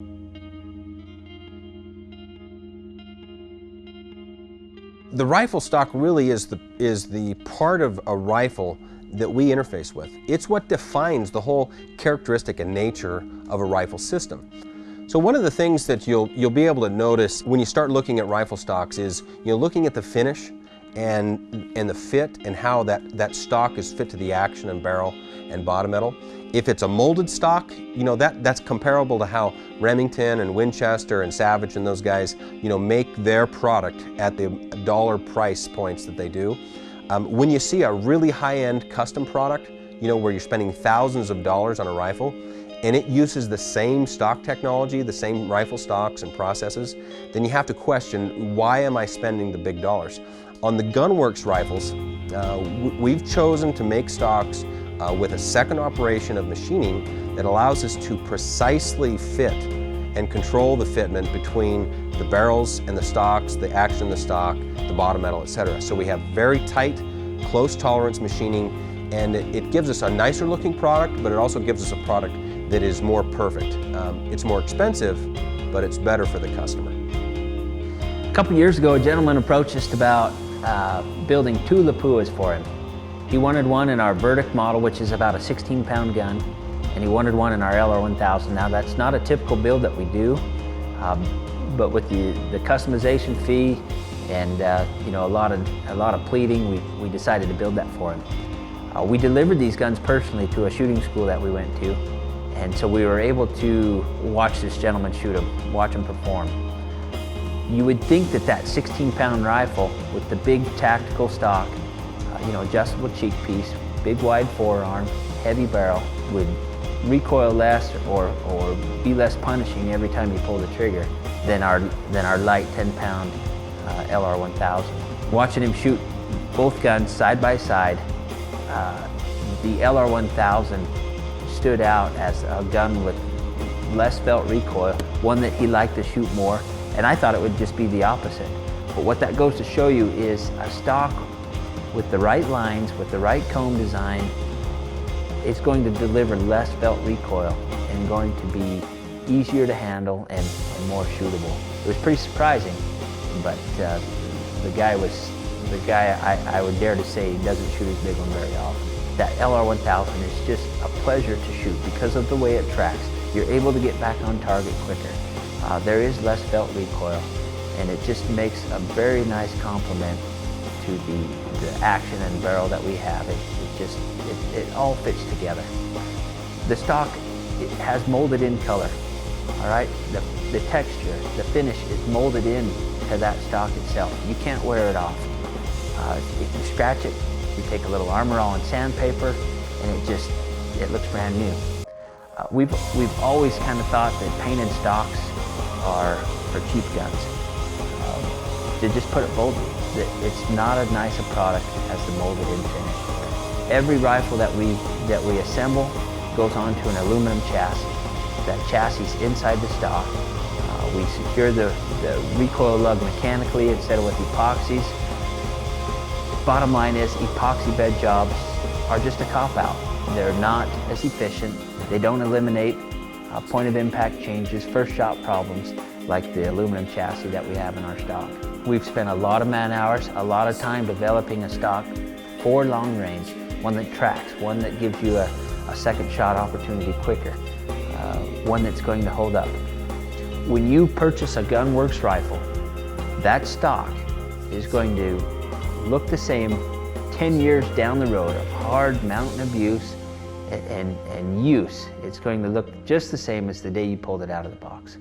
The rifle stock really is the part of a rifle that we interface with. It's what defines the whole characteristic and nature of a rifle system. So one of the things that you'll be able to notice when you start looking at rifle stocks is looking at the finish and the fit and how that stock is fit to the action and barrel and bottom metal. If it's a molded stock, that's comparable to how Remington and Winchester and Savage and those guys, make their product at the dollar price points that they do. When you see a really high-end custom product, where you're spending thousands of dollars on a rifle, and it uses the same stock technology, the same rifle stocks and processes, then you have to question, why am I spending the big dollars? On the Gunwerks rifles, we've chosen to make stocks with a second operation of machining that allows us to precisely fit and control the fitment between the barrels and the stocks, the action of the stock, the bottom metal, etc. So we have very tight, close tolerance machining, and it gives us a nicer looking product, but it also gives us a product that is more perfect. It's more expensive, but it's better for the customer. A couple years ago, a gentleman approached us about building 2 Lapuas for him. He wanted one in our Verdict model, which is about a 16-pound gun, and he wanted one in our LR1000. Now that's not a typical build that we do, but with the customization fee and a lot of pleading, we decided to build that for him. We delivered these guns personally to a shooting school that we went to, and so we were able to watch this gentleman shoot them, watch him perform. You would think that 16-pound rifle with the big tactical stock, adjustable cheek piece, big wide forearm, heavy barrel, would recoil less or be less punishing every time you pull the trigger than our light 10-pound LR1000. Watching him shoot both guns side by side, the LR1000 stood out as a gun with less felt recoil, one that he liked to shoot more, and I thought it would just be the opposite. But what that goes to show you is a stock with the right lines, with the right comb design, it's going to deliver less felt recoil and going to be easier to handle and more shootable. It was pretty surprising, but the guy I would dare to say doesn't shoot his big one very often. That LR1000 is just a pleasure to shoot because of the way it tracks. You're able to get back on target quicker. There is less felt recoil, and it just makes a very nice complement to the action and barrel that we have. It all fits together. The stock, it has molded in color, all right? The texture, the finish is molded in to that stock itself. You can't wear it off. If you scratch it, you take a little Armor All and sandpaper, and it looks brand new. We've always kind of thought that painted stocks are for cheap guns. To just put it boldly, that it's not as nice a product as the molded in finish. Every rifle that we assemble goes onto an aluminum chassis. That chassis is inside the stock. We secure the recoil lug mechanically instead of with epoxies. Bottom line is, epoxy bed jobs are just a cop-out. They're not as efficient. They don't eliminate point of impact changes, first shot problems like the aluminum chassis that we have in our stock. We've spent a lot of man hours, a lot of time developing a stock for long range, one that tracks, one that gives you a second shot opportunity quicker, one that's going to hold up. When you purchase a Gunwerks rifle, that stock is going to look the same 10 years down the road of hard mountain abuse and use. It's going to look just the same as the day you pulled it out of the box.